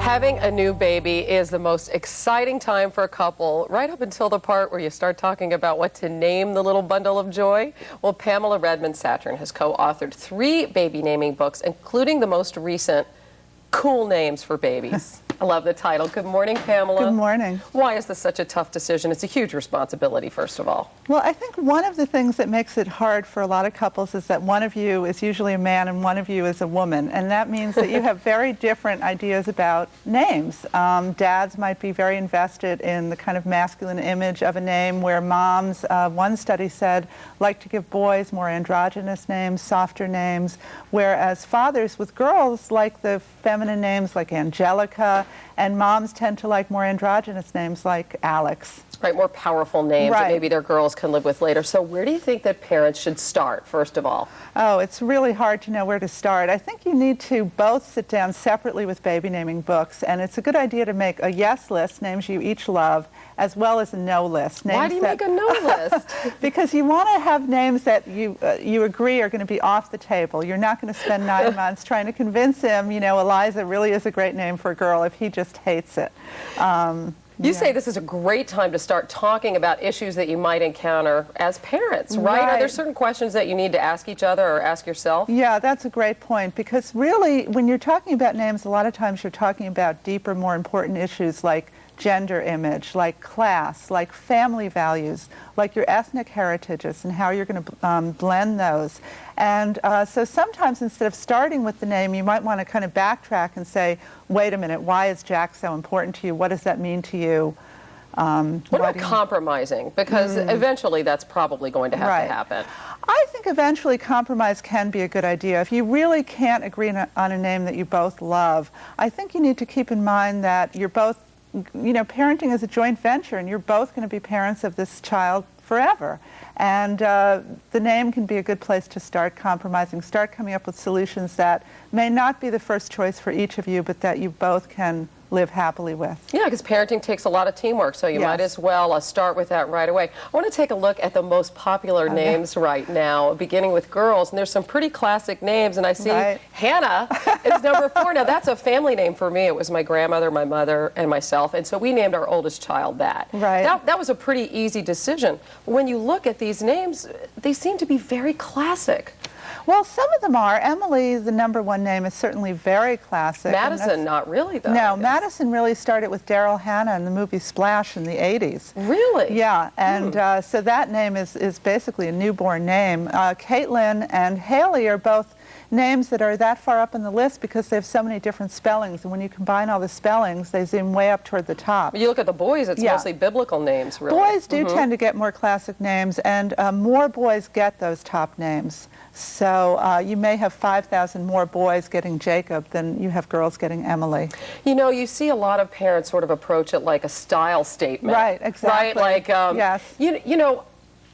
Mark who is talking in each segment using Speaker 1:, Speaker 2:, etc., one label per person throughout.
Speaker 1: Having a new baby is the most exciting time for a couple, right up until the part where you start talking about what to name the little bundle of joy. Well, Pamela Redmond Satran has co-authored 3 baby naming books, including the most recent, Cool Names for Babies. I love the title. Good morning, Pamela.
Speaker 2: Good morning.
Speaker 1: Why is this such a tough decision? It's a huge responsibility, first of all.
Speaker 2: Well, I think one of the things that makes it hard for a lot of couples is that one of you is usually a man and one of you is a woman. And that means that you have very different ideas about names. Dads might be very invested in the kind of masculine image of a name, where moms, one study said, like to give boys more androgynous names, softer names, whereas fathers with girls like the feminine names like Angelica, and moms tend to like more androgynous names like Alex.
Speaker 1: Right, more powerful names that maybe their girls can live with later. So where do you think that parents should start, first of all?
Speaker 2: Oh, it's really hard to know where to start. I think you need to both sit down separately with baby naming books, and it's a good idea to make a yes list, names you each love, as well as a no list.
Speaker 1: Why do you make a no list?
Speaker 2: Because you want to have names that you agree are going to be off the table. You're not going to spend 9 months trying to convince him, you know, Eliza really is a great name for a girl if he just hates it.
Speaker 1: You say this is a great time to start talking about issues that you might encounter as parents, right? Are there certain questions that you need to ask each other or ask yourself?
Speaker 2: Yeah, that's a great point, because really, when you're talking about names, a lot of times you're talking about deeper, more important issues like gender image, like class, like family values, like your ethnic heritages and how you're going to blend those. And so sometimes instead of starting with the name, you might want to kind of backtrack and say, wait a minute, why is Jack so important to you? What does that mean to you?
Speaker 1: What about compromising? Because eventually that's probably going to have to happen.
Speaker 2: I think eventually compromise can be a good idea. If you really can't agree on a name that you both love, I think you need to keep in mind that you're both, you know, parenting is a joint venture, and you're both going to be parents of this child forever. And the name can be a good place to start compromising, start coming up with solutions that may not be the first choice for each of you, but that you both can live happily with.
Speaker 1: Yeah, because parenting takes a lot of teamwork, so you might as well start with that right away. I want to take a look at the most popular names right now, beginning with girls, and there's some pretty classic names, and I see Hannah is number 4. Now, that's a family name for me. It was my grandmother, my mother, and myself, and so we named our oldest child that. That was a pretty easy decision. When you look at these names, they seem to be very classic.
Speaker 2: Well, some of them are. Emily, the #1 name, is certainly very classic.
Speaker 1: Madison, not really, though.
Speaker 2: No, Madison really started with Daryl Hannah in the movie Splash in the 80s.
Speaker 1: Really?
Speaker 2: Yeah, and so that name is basically a newborn name. Caitlin and Haley are both names that are that far up on the list because they have so many different spellings, and when you combine all the spellings, they zoom way up toward the top.
Speaker 1: You look at the boys, it's mostly biblical names, really.
Speaker 2: Boys do tend to get more classic names, and more boys get those top names. So you may have 5,000 more boys getting Jacob than you have girls getting Emily.
Speaker 1: You know, you see a lot of parents sort of approach it like a style statement.
Speaker 2: Right, exactly.
Speaker 1: Right, like,
Speaker 2: yes.
Speaker 1: You know,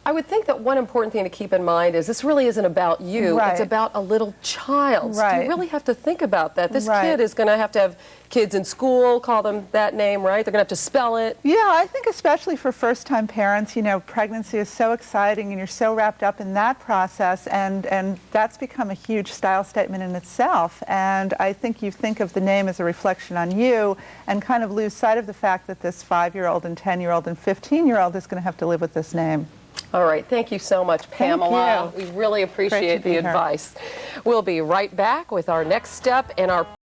Speaker 1: I would think that one important thing to keep in mind is this really isn't about you. It's about a little child. So you really have to think about that. This kid is going to have kids in school call them that name, right? They're going to have to spell it. Yeah,
Speaker 2: I think especially for first-time parents, you know, pregnancy is so exciting and you're so wrapped up in that process, and that's become a huge style statement in itself. And I think you think of the name as a reflection on you and kind of lose sight of the fact that this 5-year-old and 10-year-old and 15-year-old is going to have to live with this name.
Speaker 1: All right. Thank you so much, Pamela.
Speaker 2: Thank you.
Speaker 1: We really appreciate the advice. We'll be right back with our next step in our